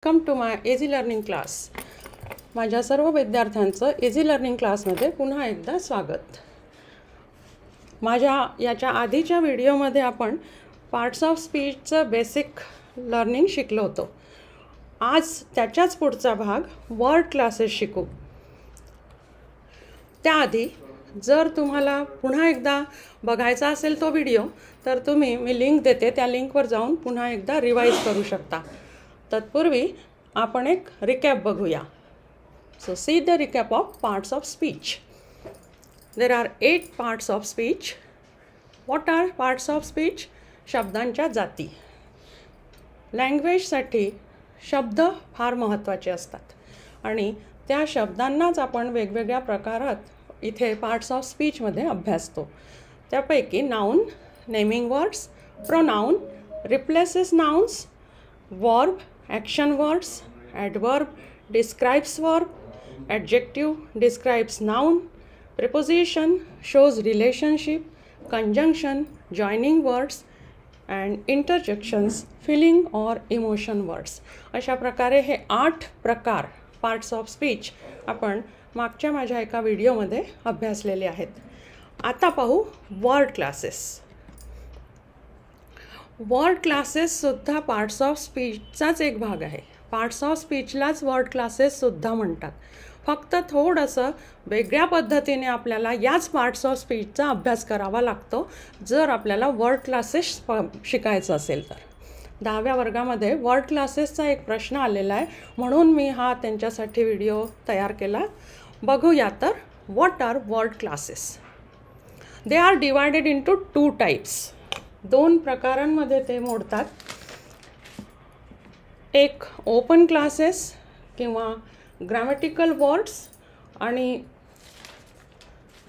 Welcome to my easy learning class. माझ्या सर्व विद्यार्थ्यांचं इझी लर्निंग क्लासमध्ये पुन्हा एकदा स्वागत. याच्या आधीच्या व्हिडिओमध्ये आपण पार्ट्स ऑफ स्पीचचं बेसिक लर्निंग शिकलो होतो. आज त्याच्याच पुढचा भाग वर्ड क्लासेस शिकू. त्याआधी जर तुम्हाला पुन्हा एकदा बघायचा असेल तो व्हिडिओ तर मी लिंक देते, त्या लिंकवर जाऊन पुन्हा एकदा रिवाईज करू शकता. तत्पूर्वी आपण एक रिकॅप बघूया. So see the recap of parts of speech. There are 8 parts of speech. What are parts of speech? शब्दांच्या जाती. लँग्वेजसाठी शब्द फार महत्त्वाचे असतात आणि त्या शब्दांनाच आपण वेगवेगळ्या प्रकारात इथे पार्ट्स ऑफ स्पीचमध्ये अभ्यासतो. त्यापैकी noun, naming words, pronoun, replaces nouns, verb, action words, adverb describes verb, adjective describes noun, preposition shows relationship, conjunction joining words and interjections feeling or emotion words. अशा प्रकारे हे 8 प्रकार पार्ट्स ऑफ स्पीच आपण मागच्या माझ्या एका व्हिडिओमध्ये अभ्यासलेले आहेत. आता पाहू वर्ड क्लासेस. वर्ड क्लासेससुद्धा पार्ट्स ऑफ स्पीचचाच एक भाग आहे. पार्ट्स ऑफ स्पीचलाच वर्ड क्लासेससुद्धा म्हणतात. फक्त थोडंसं वेगळ्या पद्धतीने आपल्याला याच पार्ट्स ऑफ स्पीचचा अभ्यास करावा लागतो जर आपल्याला वर्ड क्लासेस शिकायचं असेल तर. 10व्या वर्गामध्ये वर्ड क्लासेसचा एक प्रश्न आलेला आहे, म्हणून मी हा त्यांच्यासाठी व्हिडिओ तयार केला. बघूया तर what are word classes. They are divided into 2 types. 2 प्रकारांमध्ये ते मोडतात. एक ओपन क्लासेस किंवा ग्रामॅटिकल वर्ड्स आणि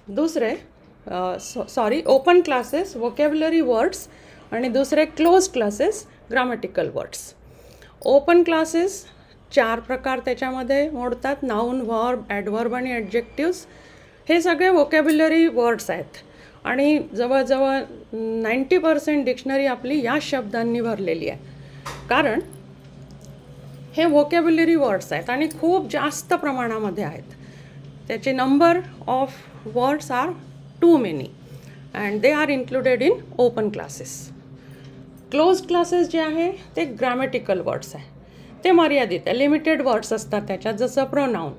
दुसरे ओपन क्लासेस वोकॅब्युलरी वर्ड्स आणि दुसरे close classes grammatical words. Open classes 4 प्रकार त्याच्यामध्ये मोडतात. नाउन, वर्ब, ॲडवर्ब आणि ॲडजेक्टिव्स. हे सगळे वोकॅब्युलरी वर्ड्स आहेत आणि जवळजवळ 90% डिक्शनरी आपली या शब्दांनी भरलेली आहे, कारण हे व्होकॅब्युलरी वर्ड्स आहेत आणि खूप जास्त प्रमाणामध्ये आहेत. त्याचे number of words are too many and they are included in open classes. Close classes जे आहे ते ग्रामॅटिकल वर्ड्स आहे. ते मर्यादित आहे, लिमिटेड वर्ड्स असतात त्याच्यात. जसं प्रोनाऊन,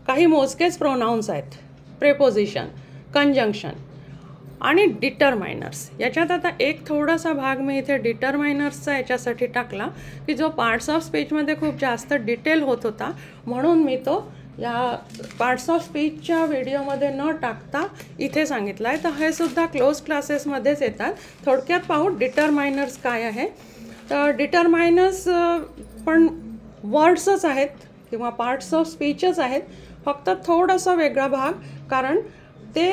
काही मोजकेच प्रोनाऊन्स आहेत. प्रेपोजिशन, कंजंक्शन आणि डिटरमायनर्स. याच्यात आता एक थोडासा भाग मी इथे डिटरमायनर्सचा याच्यासाठी टाकला की जो पार्ट्स ऑफ स्पीचमध्ये खूप जास्त डिटेल होत होता, म्हणून मी तो या पार्ट्स ऑफ स्पीचच्या व्हिडिओमध्ये न टाकता इथे सांगितला आहे. तर हे सुद्धा क्लोज क्लासेसमध्येच येतात. थोडक्यात पाहू डिटरमायनर्स काय आहे. तर डिटरमायनर्स पण वर्ड्सच आहेत किंवा पार्ट्स ऑफ स्पीचच आहेत, फक्त थोडासा वेगळा भाग, कारण ते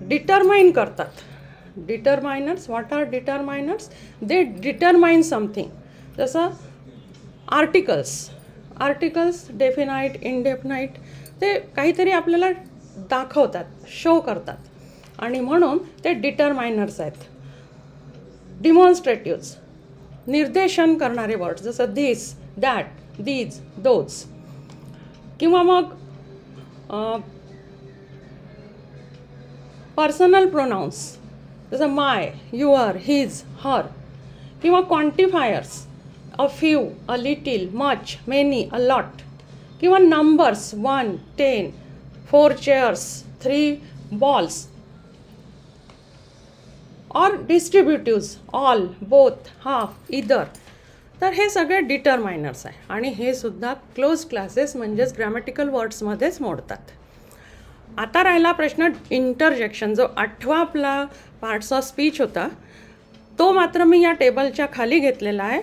डिटरमाइन करतात. Determiners, what are determiners? They determine something. जसं आर्टिकल्स डेफिनाइट, इनडेफिनाइट, ते काहीतरी आपल्याला दाखवतात, शो करतात आणि म्हणून ते डिटरमायनर्स आहेत. डिमॉन्स्ट्रेटिव्स, निर्देशन करणारे वर्ड्स, जसं दिस, दॅट, दीज, दोज. किंवा मग पर्सनल प्रोनाउन्स, जसं माय, युअर, हिज, हर. किंवा quantifiers, a few, a little, much, many, a lot. किंवा नंबर्स 1, 10, 4 चेअर्स, 3 बॉल्स. और डिस्ट्रीब्युटिव्स, ऑल, बोथ, हाफ, इदर. तर हे सगळे डिटरमायनर्स आहे आणि हे सुद्धा क्लोज क्लासेस म्हणजेच ग्रामॅटिकल वर्ड्समध्येच मोडतात. आता राहिला प्रश्न इंटरजेक्शन. जो 8वा आपला पार्ट्स ऑफ स्पीच होता तो मात्र मी या टेबलच्या खाली घेतलेला आहे,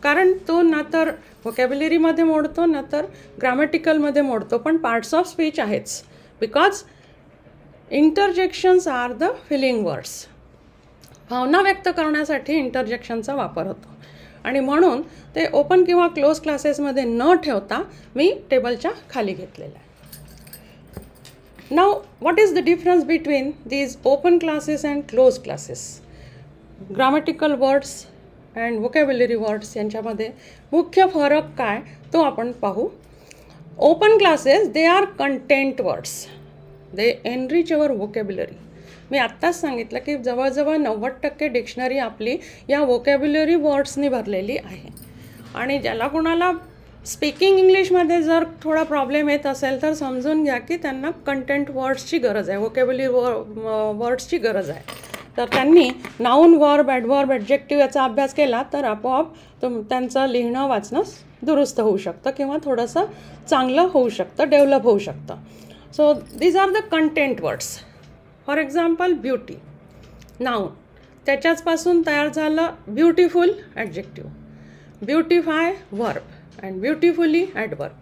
कारण तो ना तर व्होकॅब्युलरीमध्ये मोडतो ना तर ग्रामॅटिकलमध्ये मोडतो, पण पार्ट्स ऑफ स्पीच आहेच. Because interjections are the feeling words. भावना व्यक्त करण्यासाठी इंटरजेक्शनचा वापर होतो आणि म्हणून ते ओपन किंवा क्लोज क्लासेसमध्ये न ठेवता मी टेबलच्या खाली घेतलेलं आहे. Now, what is the difference between these open classes and closed classes? Grammatical words and vocabulary words यांच्यामध्ये मुख्य फरक काय तो आपण पाहू. Open classes they are content words, they enrich our vocabulary. मी आत्ताच सांगितलं की जवळजवळ 90% डिक्शनरी आपली या व्होकॅब्युलरी वर्ड्सनी भरलेली आहे. आणि ज्याला कोणाला स्पीकिंग इंग्लिशमध्ये जर थोडा प्रॉब्लेम येत असेल तर समजून घ्या की त्यांना कंटेंट वर्ड्सची गरज आहे, व्होकॅब्युलरी वर्ड्सची गरज आहे. तर त्यांनी नाऊन, वर्ब, ॲडवर्ब, ॲडजेक्टिव्ह याचा अभ्यास केला तर आपोआप त्यांचं लिहिणं वाचणं दुरुस्त होऊ शकतं किंवा थोडंसं चांगलं होऊ शकतं, डेव्हलप होऊ शकतं. So these are the content words. For example beauty, noun, त्याच्याचपासून तयार झालं beautiful adjective, beautify verb and beautifully adverb.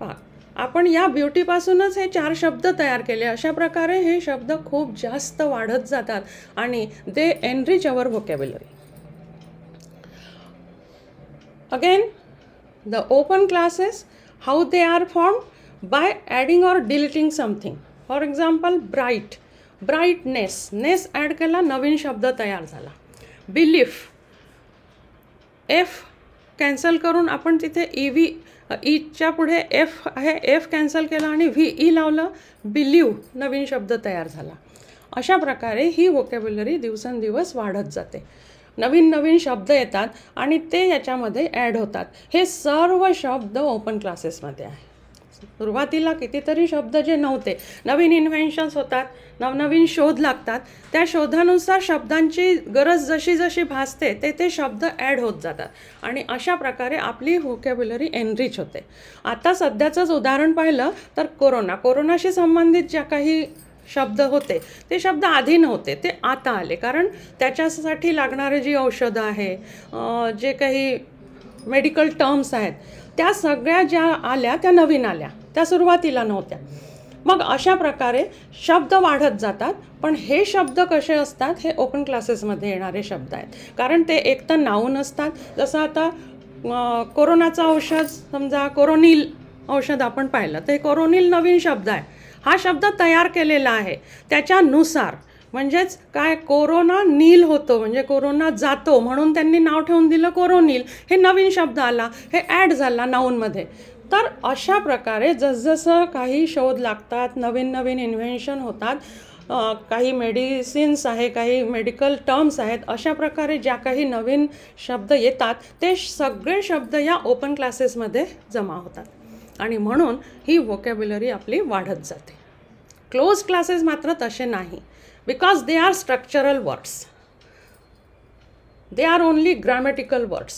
पहा, आपण या ब्युटीपासूनच हे 4 शब्द तयार केले. अशा प्रकारे हे शब्द खूप जास्त वाढत जातात आणि they enrich our vocabulary. Again the open classes, how they are formed by adding or deleting something. For example bright, brightness, ness add केला, नवीन शब्द तयार झाला. बिलीफ, एफ कॅन्सल करून आपण तिथे ईच्या पुढे एफ आहे, एफ कॅन्सल केला आणि ई लावलं, बिलीव, नवीन शब्द तयार झाला. अशा प्रकारे ही व्होकॅब्युलरी दिवसेंदिवस वाढत जाते. नवीन नवीन शब्द येतात आणि ते याच्यामध्ये ॲड होतात. हे सर्व शब्द ओपन क्लासेसमध्ये आहे. सुरुवातीला कितीतरी शब्द जे नव्हते, नवीन इन्व्हेन्शन्स होतात, नवनवीन शोध लागतात, त्या शोधानुसार शब्दांची गरज जशी जशी भासते ते शब्द ॲड होत जातात आणि अशा प्रकारे आपली व्होकॅब्युलरी एनरिच होते. आता सध्याचंच उदाहरण पाहिलं तर कोरोनाशी संबंधित ज्या काही शब्द होते ते शब्द आधी नव्हते, ते आता आले. कारण त्याच्यासाठी लागणारे जी औषधं आहे, जे काही मेडिकल टर्म्स आहेत, त्या सगळ्या ज्या आल्या त्या नवीन आल्या, त्या सुरुवातीला नव्हत्या. मग अशा प्रकारे शब्द वाढत जातात. पण हे शब्द कसे असतात, हे ओपन क्लासेसमध्ये येणारे शब्द आहेत. कारण ते एक तर नाऊन असतात, जसं आता कोरोनाचं औषध समजा कोरोनिल औषध आपण पाहिलं तर कोरोनिल नवीन शब्द आहे. हा शब्द तयार केलेला आहे त्याच्यानुसार, म्हणजेच काय, कोरोना नील होतो म्हणजे कोरोना जातो म्हणून त्यांनी नाव ठेवून दिलं कोरोनिल. हे नवीन शब्द आला, हे ॲड झाला नाऊनमध्ये. तर अशा प्रकारे जसजसं काही शोध लागतात, नवीन नवीन इन्व्हेन्शन होतात, काही मेडिसिन्स आहे, काही मेडिकल टर्म्स आहेत, अशा प्रकारे ज्या काही नवीन शब्द येतात ते सगळे शब्द या ओपन क्लासेसमध्ये जमा होतात आणि म्हणून ही व्होकॅब्युलरी आपली वाढत जाते. क्लोज क्लासेस मात्र तसे नाही, because they are structural words. They are only grammatical words.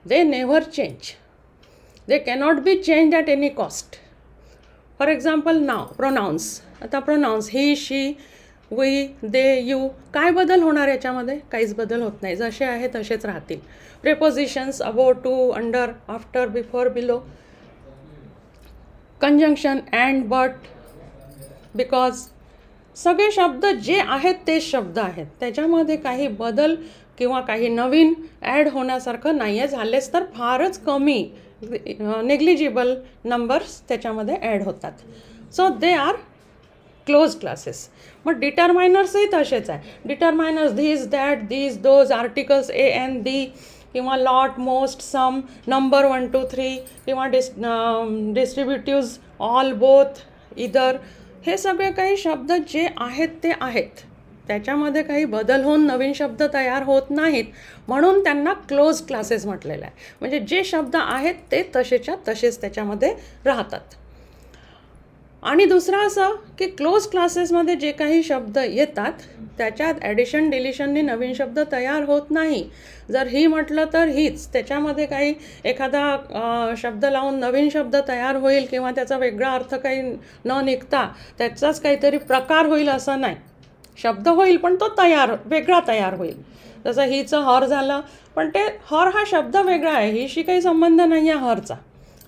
They never change. They cannot be changed at any cost. For example, now pronouns. आता pronouns he, she, we, they, you. काय बदल होणार याच्यामध्ये? काहीच बदल होत नाही. जसे आहे तसेच राहतील. Prepositions above, to, under, after, before, below. Conjunction and, but, because. सगळे शब्द जे आहेत तेच शब्द आहेत. त्याच्यामध्ये काही बदल किंवा काही नवीन ॲड होण्यासारखं नाही आहे. झालेच तर फारच कमी, नेग्लिजिबल नंबर्स त्याच्यामध्ये ॲड होतात. So they are close classes. मग डिटरमायनर्सही तसेच आहे. Determiners this, that, these, those, articles a an the किंवा लॉट, मोस्ट, सम, नंबर 1 2 3 किंवा डिस्ट्रीब्युटिव्ज, ऑल, बोथ, इदर. हे सगळे काही शब्द जे आहेत ते आहेत, त्याच्यामध्ये काही बदल होऊन नवीन शब्द तयार होत नाहीत, म्हणून त्यांना क्लोज क्लासेस म्हटलेलं आहे. म्हणजे जे शब्द आहेत ते तसेच्या तसेच त्याच्यामध्ये राहतात. आणि दुसरं असं की क्लोज क्लासेसमध्ये जे काही शब्द येतात त्याच्यात ॲडिशन डिलिशननी नवीन शब्द तयार होत नाही. जर ही म्हटलं तर हीच, त्याच्यामध्ये काही एखादा शब्द लावून नवीन शब्द तयार होईल किंवा त्याचा वेगळा अर्थ काही न निघता त्याचाच काहीतरी प्रकार होईल असं नाही. शब्द होईल पण तो वेगळा तयार होईल. जसं हीचं हर झालं, पण ते हर हा शब्द वेगळा आहे, हीशी काही संबंध नाही आहे हरचा.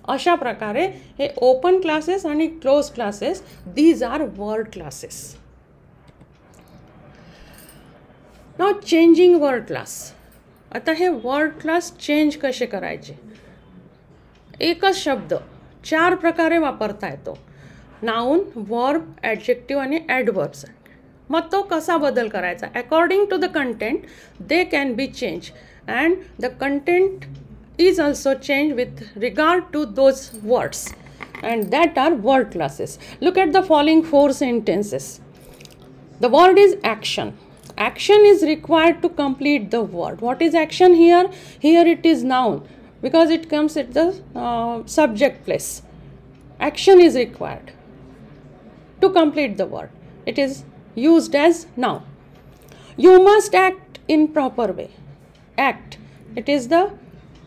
अशा प्रकारे हे ओपन क्लासेस आणि close classes, these are word classes. Now changing word class. आता हे वर्ड क्लास चेंज कसे करायचे? एकच शब्द 4 प्रकारे वापरता येतो. नाऊन, वर्ब, ॲडजेक्टिव्ह आणि ॲडवर्ब्स. मग तो कसा बदल करायचा? According to the content they can be change. and the content is also changed with regard to those words, and that are word classes. Look at the following 4 sentences. The word is action. Action is required to complete the word. What is action here? Here it is noun because it comes at the subject place. Action is required to complete the word. It is used as noun. You must act in proper way. Act. It is the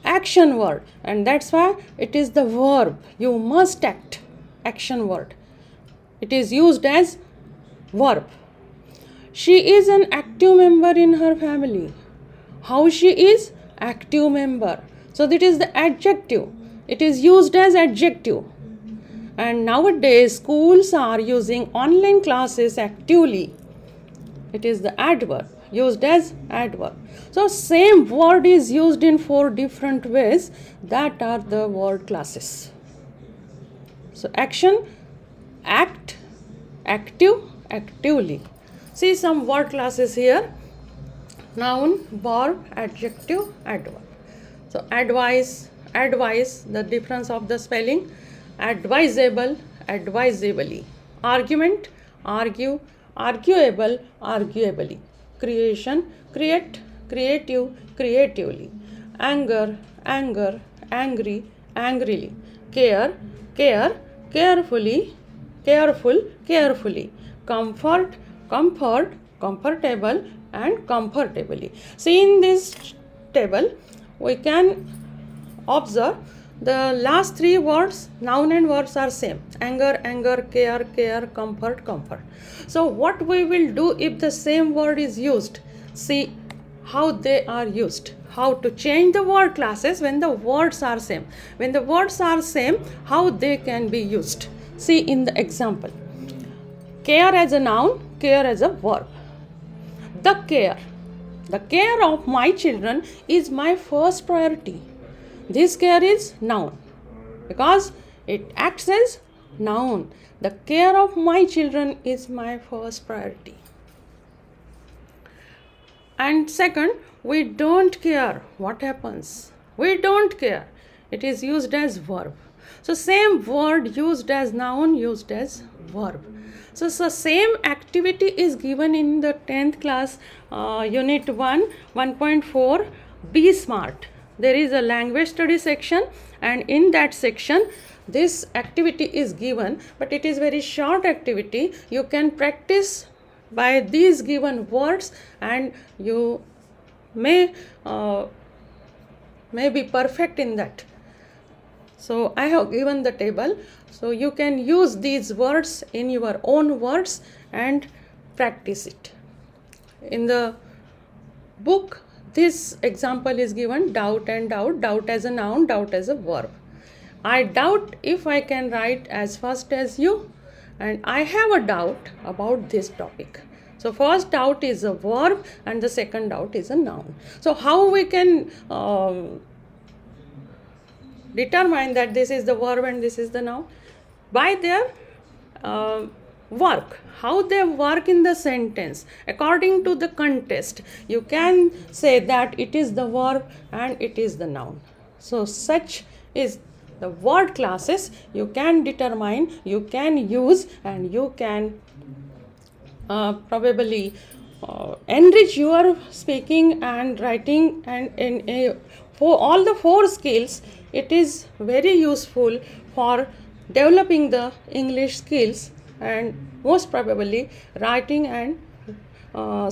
action word, and that's why it is the verb. You must act. Action word. It is used as verb. She is an active member in her family. How she is? Active member. So that is the adjective. It is used as adjective. And nowadays schools are using online classes actively. It is the adverb, used as adverb. So same word is used in 4 different ways. That are the word classes. So action, act, active, actively. See some word classes here. Noun, verb, adjective, adverb. So advise, the difference of the spelling. Advisable, advisably. Argument, argue, arguable, arguably. Creation, create, creative, creatively. Anger, anger, angry, angrily. Care, care, carefully, careful, carefully. Comfort, comfort, comfortable, and comfortably. See in this table we can observe the last 3 words, noun and verbs are same. Anger, anger, care, care, comfort, comfort. So what we will do if the same word is used? See how they are used. How to change the word classes when the words are same. When the words are same, how they can be used. See in the example. Care as a noun, care as a verb. The care of my children is my first priority. This care is noun because it acts as noun. The care of my children is my first priority. And second, we don't care what happens. We don't care. It is used as verb. So same word used as noun, used as verb. So same activity is given in the 10th class unit 1, 1.4, Be Smart. There is a language study section, and in that section this activity is given, but it is very short activity. You can practice by these given words and you may be perfect in that. So I have given the table, so you can use these words in your own words and practice it. In the book this example is given, doubt and doubt, doubt as a noun, doubt as a verb. I doubt if I can write as fast as you, and I have a doubt about this topic. So first doubt is a verb and the second doubt is a noun. So how we can determine that this is the verb and this is the noun? By their work, how they work in the sentence according to the context. You can say that it is the verb and it is the noun. So such is the word classes you can determine, you can use, and you can probably enrich your speaking and writing, and for all the 4 skills it is very useful for developing the English skills and most probably writing and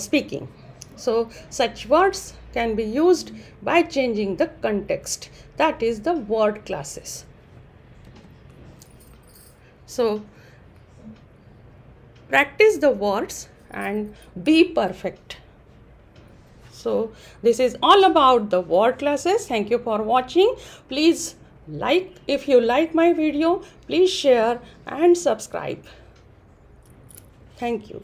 speaking. So such words can be used by changing the context. That is the word classes. So practice the words and be perfect. So this is all about the word classes. Thank you for watching. Please like, if you like my video, please share and subscribe. Thank you.